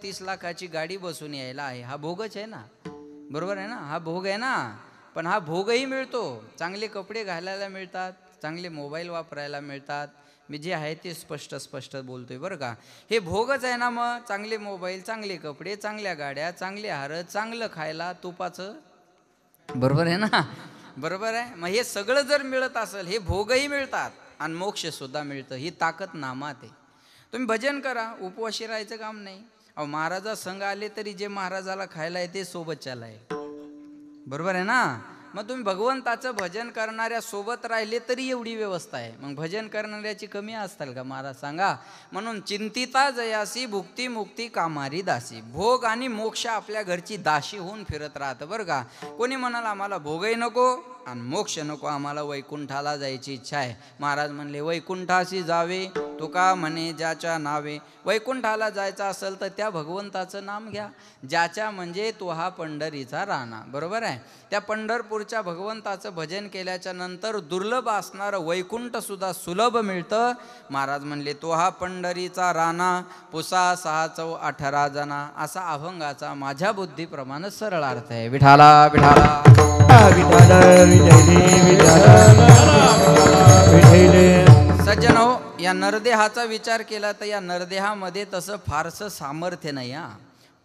30 लाखाची गाडी बसून यायला आहे, हा भोगच आहे ना, बरोबर आहे ना, हा भोग आहे ना. पण हा भोगही मिळतो, चांगले कपडे घालायला मिळतात, चांगले मोबाईल वापरायला मिळतात. मी जे आहे ते स्पष्ट बोलतोय बरं का. हे भोगच आहे ना. मग चांगले मोबाईल, चांगले कपडे, चांगल्या गाड्या, चांगले हार, चांगलं खायला, तुपाचं, बरोबर आहे ना, बरोबर आहे. मग हे सगळं जर मिळत असेल, हे भोगही मिळतात आणि मोक्ष सुद्धा मिळतं. ही ताकद नामात आहे. तुम्ही भजन करा, उपवाशी राहायचं काम नाही. अहो महाराजा संघ आले तरी जे महाराजाला खायला आहे ते सोबतच्याला आहे, बरोबर आहे ना. मग तुम्ही भगवंताचं भजन करणाऱ्या सोबत राहिले तरी एवढी व्यवस्था आहे, मग भजन करणाऱ्याची कमी असताल का महाराज सांगा. म्हणून चिंतिता जयासी भुक्ती मुक्ती कामारी दासी. भोग आणि मोक्ष आपल्या घरची दाशी होऊन फिरत राहतं बरं का. कोणी म्हणाल आम्हाला भोगही नको आणि मोक्ष नको, आम्हाला वैकुंठाला जायची इच्छा आहे. महाराज म्हणले वैकुंठाशी जावे तुका म्हणे ज्याच्या नावे. वैकुंठाला जायचं असेल तर त्या भगवंताचं नाम घ्या, ज्याच्या म्हणजे तो हा पंढरीचा राणा, बरोबर आहे. त्या पंढरपूरच्या भगवंताचं भजन केल्याच्या नंतर दुर्लभ असणारं वैकुंठ सुद्धा सुलभ मिळतं. महाराज म्हणले तो हा पंढरीचा राणा पुसा 6 चौ 18 जना. असा अभंगाचा माझ्या बुद्धीप्रमाणे सरळ अर्थ आहे. विठाला विठाला सज्जन हो, या नरदेहाचा विचार केला तर या नरदेहामध्ये तसं फारसं सामर्थ्य नाही.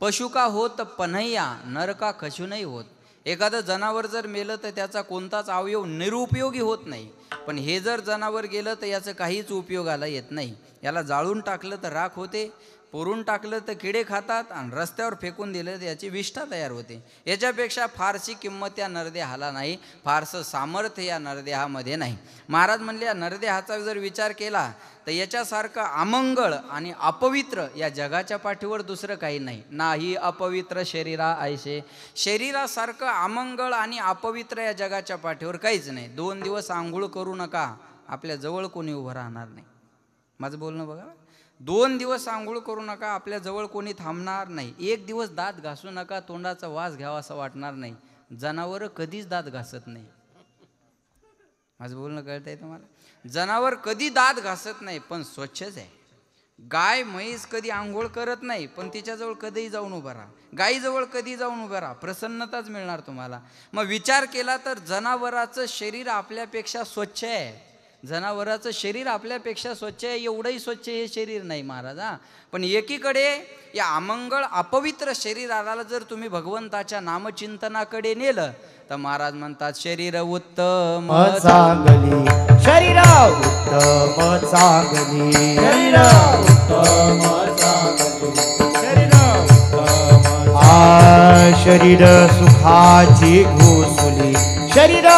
पशु का होत पन्हैया, नर का कशु नाही होत. एखादं जनावर जर मेलं तर त्याचा कोणताच अवयव निरुपयोगी होत नाही, पण हे जर जनावर गेलं तर याचं काहीच उपयोगाला येत नाही. याला जाळून टाकलं तर राख होते, पुरून टाकलं तर किडे खातात आणि रस्त्यावर फेकून दिलं तर याची विष्ठा तयार होते. याच्यापेक्षा फारशी किंमत या नरदेहाला नाही, फारसं सामर्थ्य या नरदेहामध्ये नाही. महाराज म्हणले या नरदेहाचा जर विचार केला तर याच्यासारखं अमंगळ आणि अपवित्र या जगाच्या पाठीवर दुसरं काही नाही. नाही अपवित्र शरीरा ऐसे. शरीरासारखं अमंगळ आणि अपवित्र या जगाच्या पाठीवर काहीच नाही. 2 दिवस आंघोळ करू नका, आपल्या जवळ कोणी उभं राहणार नाही. माझं बोलणं बघा. 2 दिवस आंघोळ करू नका, आपल्या जवळ कोणी थांबणार नाही. 1 दिवस दात घासू नका, तोंडाचा वास घ्यावा असं वाटणार नाही. जनावर कधीच दात घासत नाही. माझं बोलणं कळतंय तुम्हाला. जनावर कधी दात घासत नाही पण स्वच्छच आहे. गाय म्हैस कधी आंघोळ करत नाही पण तिच्याजवळ कधीही जाऊन उभा राहा, गायीजवळ कधी जाऊन उभा राहा, प्रसन्नताच मिळणार तुम्हाला. मग विचार केला तर जनावराचं शरीर आपल्यापेक्षा स्वच्छ आहे. जनावराचं शरीर आपल्यापेक्षा स्वच्छ आहे. एवढंही स्वच्छ हे शरीर नाही महाराज. पण एकीकडे या अमंगळ अपवित्र शरीराला जर तुम्ही भगवंताच्या नामचिंतनाकडे नेलं तर महाराज म्हणतात शरीर उत्तम चांगली, शरीर उत्तम चांगली, शरीर उत्तम चांगली, शरीर उत्तम. शरीर सुखाची घुसुली, शरीर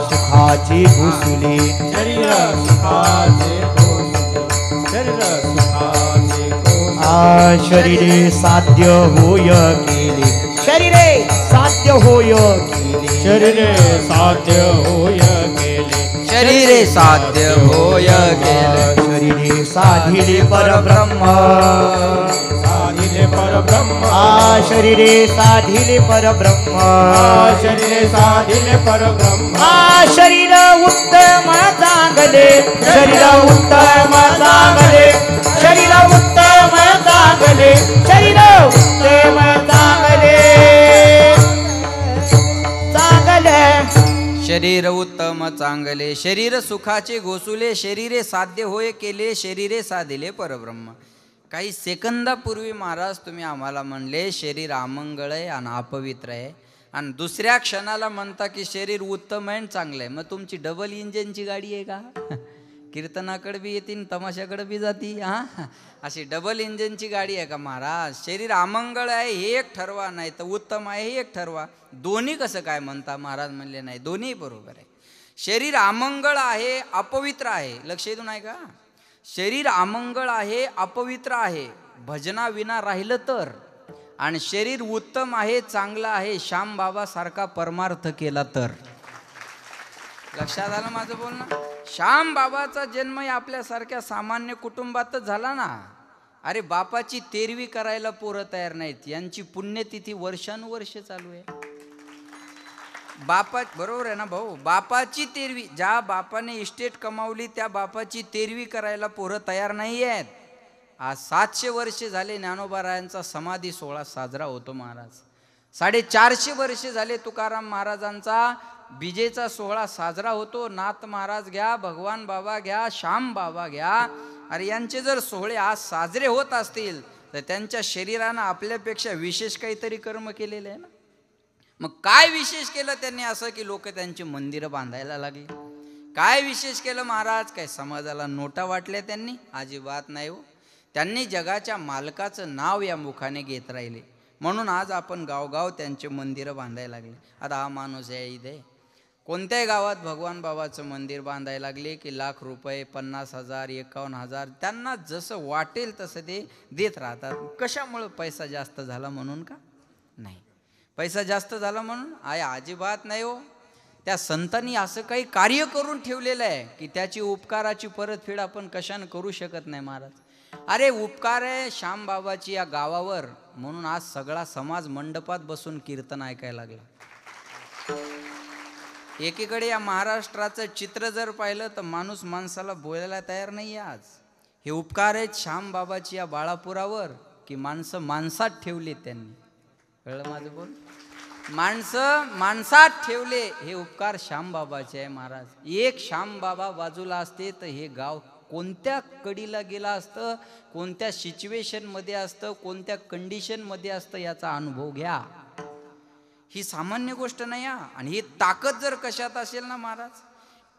सुखाची घुसुली, शरीर सुखाची घुसुली, शरीर सुखाची घुसुली. शरीरे साध्य होय केली, शरीरे साध्य होय केली, शरीरे साध्य होय केले, शरीरे साध्य होय केले. शरीरे साधिले परब्रह्म, साधिले परब्रह्म. शरीरे साधिले परब्रह्म, शरीरे साधिले परब्रह्म. शरीर उत्तम चांगले, शरीर उत्तम चांगले, शरीर उत्तम चांगले, शरीर उत्तम चांगले, चांगले. शरीर उत्तम चांगले, शरीर सुखाचे घोसुले, शरीरे साध्य होय केले, शरीरे साधिले परब्रह्म. काही सेकंदापूर्वी महाराज तुम्ही आम्हाला म्हणले शरीर अमंगळ आहे आणि अपवित्र आहे, आणि दुसऱ्या क्षणाला म्हणता की शरीर उत्तम आहे आणि चांगलं आहे. मग तुमची डबल इंजिनची गाडी आहे का? कीर्तनाकडे बी येतील, तमाशाकडे बी जाती. अशी डबल इंजिनची गाडी आहे का महाराज? शरीर अमंगळ आहे हे एक ठरवा, नाही तर उत्तम आहे हे एक ठरवा. दोन्ही कसं काय म्हणता? महाराज म्हणले नाही, दोन्ही बरोबर आहे. शरीर अमंगळ आहे, अपवित्र आहे. लक्ष येतो नाही का? शरीर अमंगळ आहे, अपवित्र आहे भजनाविना राहिलं तर, आणि शरीर उत्तम आहे, चांगलं आहे श्याम बाबा सारखा परमार्थ केला तर. लक्षात आलं माझं बोलणं? श्याम बाबाचा जन्म आपल्यासारख्या सामान्य कुटुंबातच झाला ना. अरे बापाची 13वी करायला पोरं तयार नाहीत, यांची पुण्यतिथी वर्षानुवर्ष चालू आहे. बापा बरोबर आहे ना भाऊ? बापाची 13वी, ज्या बापाने इस्टेट कमावली त्या बापाची 13वी करायला पोरं तयार नाही आहेत. आज 700 वर्षे झाले ज्ञानोबारायांचा समाधी सोहळा साजरा होतो महाराज. 450 वर्षे झाले तुकाराम महाराजांचा बीजेचा सोहळा साजरा होतो. नाथ महाराज घ्या, भगवान बाबा घ्या, श्याम बाबा घ्या. अरे यांचे जर सोहळे आज साजरे होत असतील तर त्यांच्या शरीरानं आपल्यापेक्षा विशेष काहीतरी कर्म केलेले आहे ना. मग काय विशेष केलं त्यांनी असं की लोक त्यांची मंदिरं बांधायला लागली? काय विशेष केलं महाराज? काय समाजाला नोटा वाटल्या त्यांनी? अजिबात नाही हो. त्यांनी जगाच्या मालकाचं नाव या मुखाने घेत राहिले म्हणून आज आपण गावगाव त्यांचे मंदिरं बांधायला लागले. आता हा माणूस आहे इथे कोणत्याही गावात भगवान बाबाचं मंदिर बांधायला लागले की लाख रुपये, 50,000, 51,000 त्यांना जसं वाटेल तसं ते देत राहतात. कशामुळं? पैसा जास्त झाला म्हणून का? नाही, पैसा जास्त झाला म्हणून आहे? अजिबात नाही हो. त्या संतांनी असं काही कार्य करून ठेवलेलं आहे की त्याची उपकाराची परतफेड आपण कशाने करू शकत नाही महाराज. अरे उपकार आहे श्याम बाबाची या गावावर म्हणून आज सगळा समाज मंडपात बसून कीर्तन ऐकायला लागला. एकीकडे या महाराष्ट्राचं चित्र जर पाहिलं तर माणूस माणसाला बोलायला तयार नाही आज. हे उपकार आहेत श्याम बाबाची या बाळापुरावर की माणसं माणसात ठेवले त्यांनी. कळलं माझं बोल? माणसं माणसात ठेवले हे उपकार श्याम बाबाचे आहे महाराज. एक श्याम बाबा बाजूला असते तर हे गाव कोणत्या कडीला गेला असतं, कोणत्या सिच्युएशनमध्ये असतं, कोणत्या कंडिशनमध्ये असतं याचा अनुभव घ्या. ही सामान्य गोष्ट नाही हा. आणि ही ताकद जर कशात असेल ना महाराज,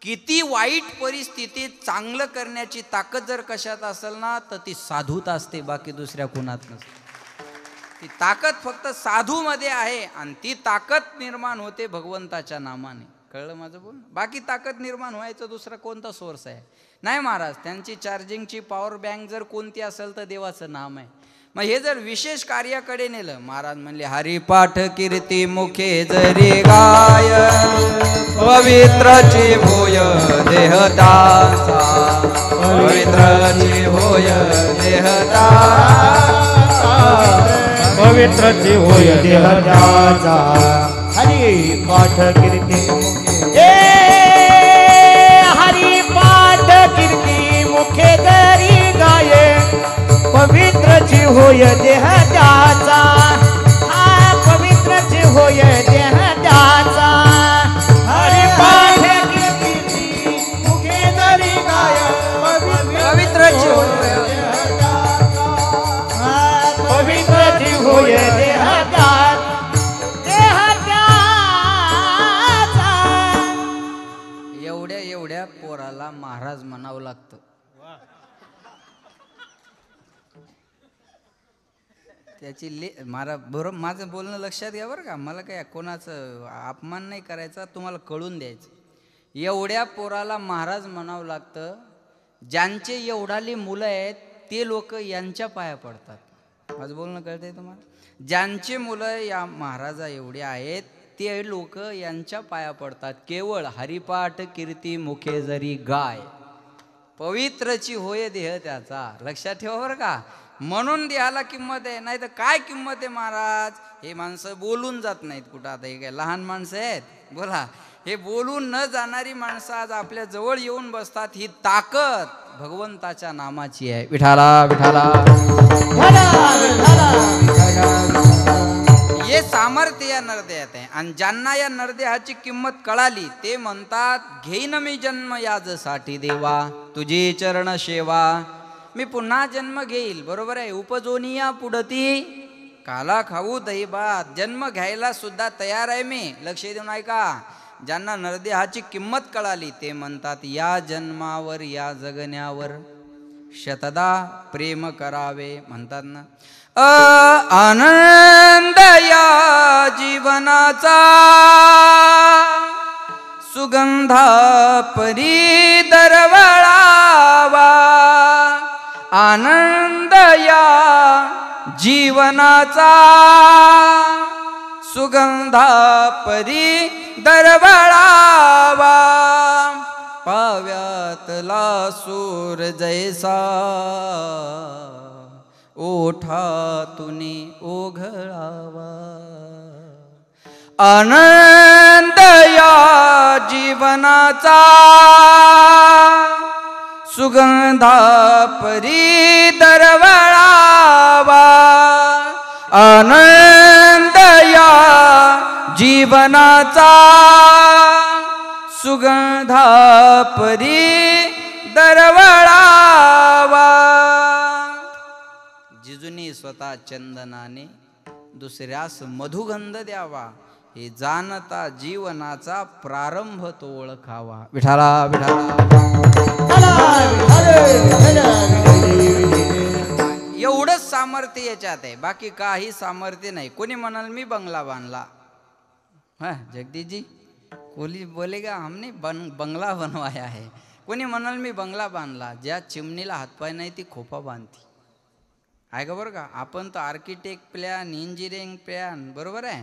किती वाईट परिस्थितीत चांगलं करण्याची ताकद जर कशात असेल ना तर ती साधूत असते, बाकी दुसऱ्या कोणात नसते. ती ताकद फक्त साधूमध्ये आहे आणि ती ताकद निर्माण होते भगवंताच्या नामाने. कळलं माझं बोल? बाकी ताकद निर्माण व्हायचं दुसरा कोणता सोर्स आहे? नाही महाराज. त्यांची चार्जिंगची पॉवर बँक जर कोणती असेल तर देवाचं नाम आहे. मग हे जर विशेष कार्याकडे नेलं, महाराज म्हणले हरिपाठ कीर्ती मुखे जरी गाय, पवित्राची होय देहदासा, पवित्राची होय देहदासा, पवित्राची होय देहदासा. हरिपाठ कीर्ती हरिपाठ कीर्ती मुखे जरी गाये, पवित्रची होय देह त्याचा. हा पवित्रची होय देह त्याचा. हरिपाठ कीर्ती मुखे जरी गाय, पवित्राची होय पवित्रची होय देह त्याचा. एवढ्या पोराला महाराज म्हणावं लागतं. त्याची बरोबर माझं बोलणं लक्षात घ्या बरं का. मला काय कोणाचं अपमान नाही करायचा, तुम्हाला कळून द्यायचं. एवढ्या पोराला महाराज म्हणावं लागतं. ज्यांचे एवढाली मुलं आहेत ते लोक यांच्या पाया पडतात. माझं बोलणं कळतंय तुम्हाला? ज्यांचे मुलं या महाराजा एवढे आहेत ते लोक यांच्या पाया पडतात. केवळ हरिपाठ कीर्ती मुखे जरी गाय, पवित्रची होय देह त्याचा. लक्षात ठेवा बरं का. म्हणून देहाला किंमत आहे, नाही तर काय किंमत आहे महाराज? हे माणसं बोलून जात नाहीत कुठं. आता हे काय लहान माणसं आहेत? बोला. हे बोलून न जाणारी माणसं आज आपल्या जवळ येऊन बसतात. ही ताकद भगवंताच्या नामाची आहे. विठाला विठाला हे सामर्थ्य या नरदेहात आहे. आणि ज्यांना या नरदेहाची किंमत कळाली ते म्हणतात घेईन मी जन्म याजसाठी देवा, तुझी चरण सेवा. मी पुन्हा जन्म घेईल. बरोबर आहे. उपजोनिया पुढती काला खाऊ दही भात. जन्म घ्यायला सुद्धा तयार आहे मी. लक्ष देऊन ऐका. ज्यांना नरदेहाची किंमत कळाली ते म्हणतात या जन्मावर या जगण्यावर शतदा प्रेम करावे. म्हणतात ना आनंद या जीवनाचा, सुगंधा परी दरवळावा. आनंद या जीवनाचा, सुगंधा परी दरवळावा. पाव्यातला सूर जैसा ओठातुनी ओघळावा. आनंद या जीवनाचा, सुगंधा परी दरवळावा आनंद या जीवनाचा सुगंधा परी दरवळावा जिजुनी स्वतः चंदनाने दुसऱ्यास मधुगंध द्यावा हे जाणता जीवनाचा प्रारंभ तो ओळखावा. विठाला विठाला एवढंच सामर्थ्य याच्यात आहे, बाकी काही सामर्थ्य नाही. कोणी म्हणाल मी बंगला बांधला, हा जगदीश जी कोली बोलेगा हमने बंगला बनवाया है. कोणी म्हणाल मी बंगला बांधला, ज्या चिमणीला हातपाय नाही ती खोपा बांधती आहे का बरं का. आपण तर आर्किटेक्ट प्लॅन, इंजिनिअरिंग प्लॅन, बरोबर आहे,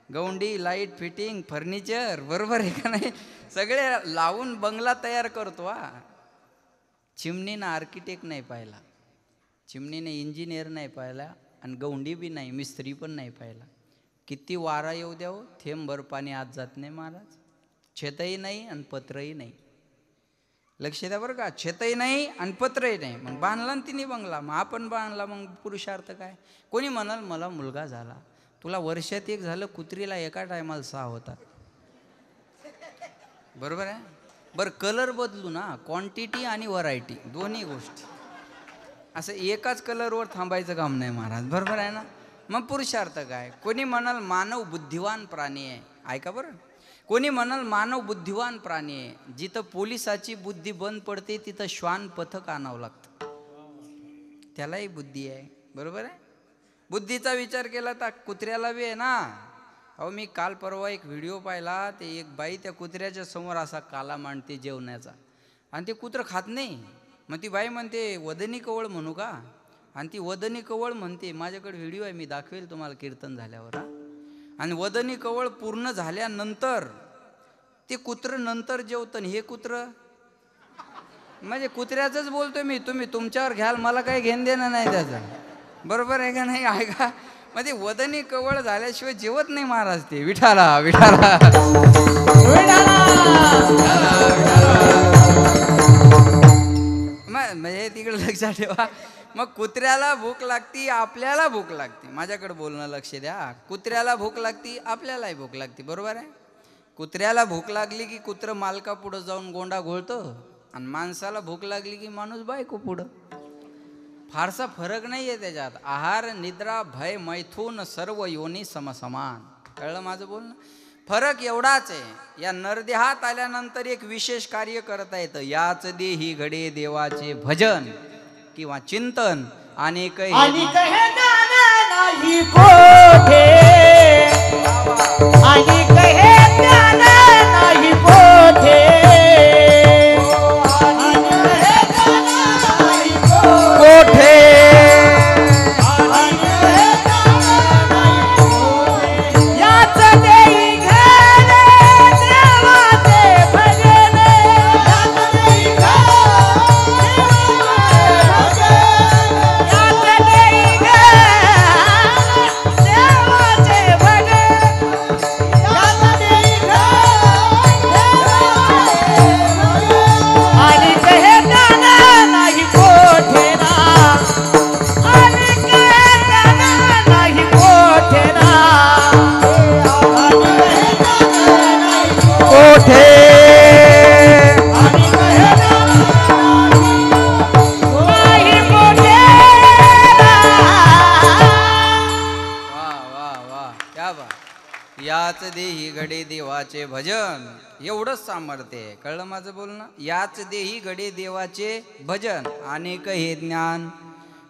गौंडी, लाईट फिटिंग, फर्निचर, बरोबर आहे का नाही, सगळे लावून बंगला तयार करतो. चिमणीनं आर्किटेक्ट नाही पाहिला, चिमणीने इंजिनियर नाही पाहिला, आणि गौंडी बी नाही, मिस्त्री पण नाही पाहिला. किती वारा येऊ द्यावं, थेंबभर पाणी आत जात नाही महाराज. छतही नाही आणि पत्रही नाही. लक्ष द्या बरं का, छतही नाही आणि पत्रही नाही. मग बांधला ना तिने बंगला, मग आपण बांधला, मग पुरुषार्थ काय. कोणी म्हणाल मला मुलगा झाला, तुला वर्षात एक झालं, कुत्रीला एका टायमाला 6 होतात, बरोबर आहे. बरं कलर बदलू ना, क्वांटिटी आणि व्हरायटी दोन्ही गोष्टी. असं एकाच कलरवर थांबायचं काम नाही महाराज, बरोबर आहे ना. मग पुरुषार्थ काय. कोणी म्हणाल मानव बुद्धिवान प्राणी आहे, ऐका बरं, कोणी म्हणाल मानव बुद्धिवान प्राणी आहे. जिथं पोलिसाची बुद्धी बंद पडते तिथं श्वान पथक आणावं लागतं, त्यालाही बुद्धी आहे, बरोबर आहे. बुद्धीचा विचार केला तर कुत्र्याला बी आहे ना. अहो मी काल परवा एक व्हिडिओ पाहिला, ते एक बाई त्या कुत्र्याच्या समोर असा काला मांडते जेवण्याचा, आणि ते कुत्रं खात नाही. मग ती बाई म्हणते वदनी कवळ म्हणू का, आणि ती वदनी कवळ म्हणते. माझ्याकडे व्हिडिओ आहे, मी दाखवेल तुम्हाला कीर्तन झाल्यावर. आणि वदनी कवळ पूर्ण झाल्यानंतर ते कुत्रं नंतर जेवतं, हे कुत्रं म्हणजे कुत्र्याचंच बोलतोय मी, तुम्ही तुमच्यावर घ्याल, मला काही घेणं देणं नाही त्याचं, बरोबर आहे का नाही. ऐका, म्हणजे वदनी कवळ झाल्याशिवाय जेवत नाही महाराज ते. विठाला विठाला म्हणजे तिकडे लक्षात ठेवा. मग कुत्र्याला भूक लागती, आपल्याला भूक लागते. माझ्याकडे बोलणं लक्ष द्या. कुत्र्याला भूक लागती, आपल्यालाही भूक लागते, बरोबर आहे. कुत्र्याला भूक लागली की कुत्रं मालका पुढं जाऊन गोंडा घोळतं, आणि माणसाला भूक लागली की माणूस बायको पुढं. फारसा फरक नाही आहे त्याच्यात. आहार, निद्रा, भय, मैथून सर्व योनी समसमान. कळलं माझं बोलणं. फरक एवढाच आहे. या नरदेहात आल्यानंतर एक विशेष कार्य करता येतं. याच देही घडे देवाचे भजन किंवा चिंतन, आणि नाही कोठे, आणि कहे ज्ञान नाही कोठे, कोठे याच देई घडे देवाचे भजन, याच देई देवाचे भजन, आणि कहे ज्ञान नाही कोठे ना, आणि कहे ज्ञान नाही कोठे ना, कोठे नाही कोठे ना. वा वा वा, क्या बा. याच देही घडे देवाचे भजन, एवढंच सामर्थ्य आहे. कळलं माझं बोलणं. याच देही घडे देवाचे भजन, अनेक हे ज्ञान.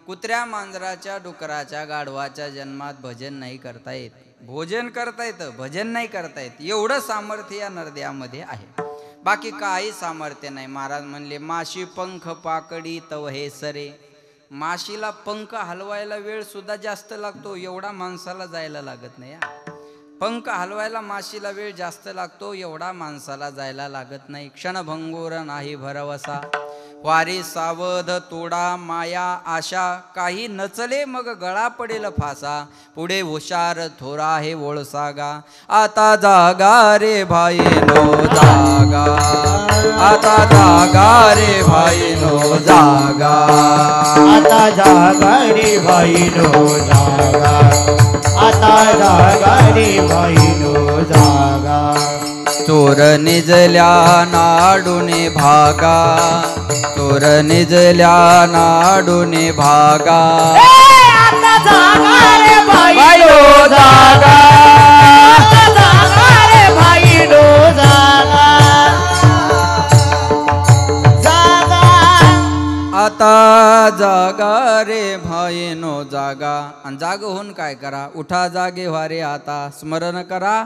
कुत्र्या, मांजराच्या, डुकराच्या, गाढवाच्या जन्मात भजन नाही करता येत. भोजन करता येतं, भजन नाही करता येत. एवढं सामर्थ्य या नरदेहामध्ये आहे, बाकी काही सामर्थ्य नाही. महाराज म्हणले माशी पंख पाकडी तव हे सरे. माशीला पंख हलवायला वेळ सुद्धा जास्त लागतो, एवढा माणसाला जायला लागत नाही. पंख हलवायला माशीला वेळ जास्त लागतो, एवढा माणसाला जायला लागत नाही. क्षणभंगूर नाही भरवसा. वारी सावध तोडा माया आशा, काही नचले मग गळा पडेल फासा, पुढे हुशार थोरा हे वळसागा, आता जागा रे भाईनो जागा, आता जागा रे भाईनो जागा, आता जागा रे भाईनो जागा, आता जागा रे भाईनो जागा. चोर निजल्या नाडूने भागा, चोर निजल्या नाडूने भागा, आता जागा रे भाईनो जागा, आता जागा रे भाईनो जागा, जागा. आता जागा रे भाईनो जागा. आणि जाग होऊन काय करा, उठा जागे व्हारे आता, स्मरण करा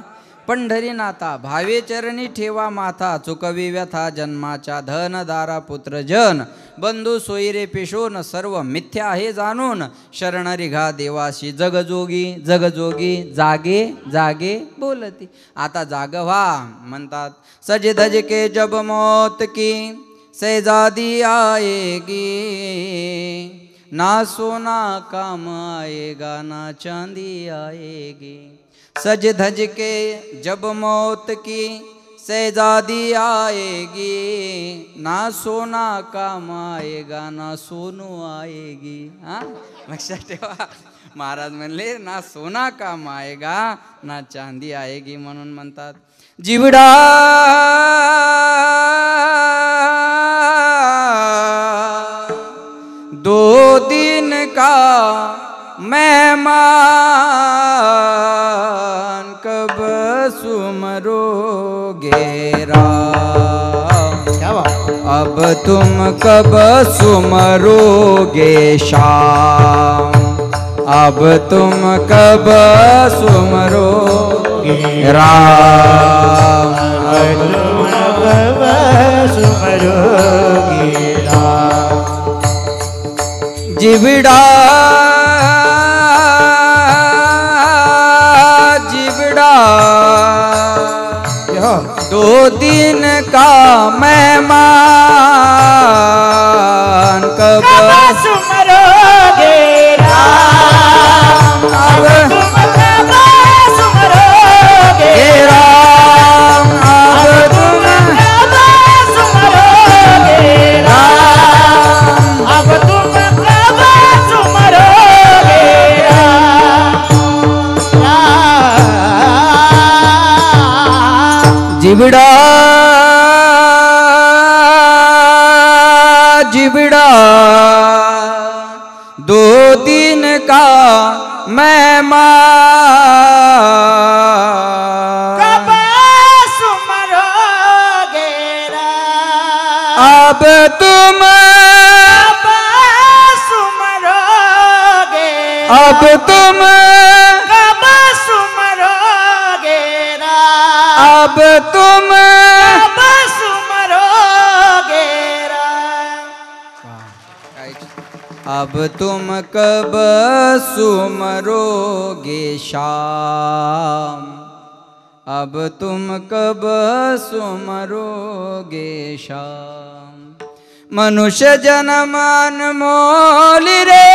पंढरीनाथा, भावे चरणी ठेवा माथा, चुकवी व्यथा जन्माच्या, धनदारा पुत्र जन बंधू सोयरे पेशोन, सर्व मिथ्या आहे जाणून, शरण रिघा देवाशी, जगजोगी जगजोगी जागे जागे बोलती. आता जाग व्हा म्हणतात. सज धज के जब मौत की सैजादी आएगी, ना सोना काम आएगा ना चांदी आएगी. सज धज के जब मौत की सैजादी आएगी, ना सोना काम आएगा ना सोनू आएगी. हा लक्षात ठेवा. महाराज म्हणले ना सोना काम आएगा ना चांदी आएगी. म्हणून म्हणतात जिवडा दो दिन का मेहमान, कब सुमरोगे राम, अब तुम कब सुमरोगे शाम, अब तुम कब सुमरोगे राम, अब तुम कब सुमरोगे राम. जिवड़ा जिवड़ा दो दिन का मेहमान, कब सुमरोगे राम, अब तुम कब सुमरोगे राम, अब तुम कब सुमरोगे राम, अब तुम कब सुमरोगे राम. जिवड़ा जिवड़ा दो दिन का मेहमान, कब सुमरोगे राम, अब तुम कब सुमरोगे अब तुम कब सुमरोगे राम, अब तुम कब सुमरोगे राम. अब तुम कब सुमरोगे शाम, अब तुम कब सुमरोगे शाम. मनुष्य जन्म अनमोल रे.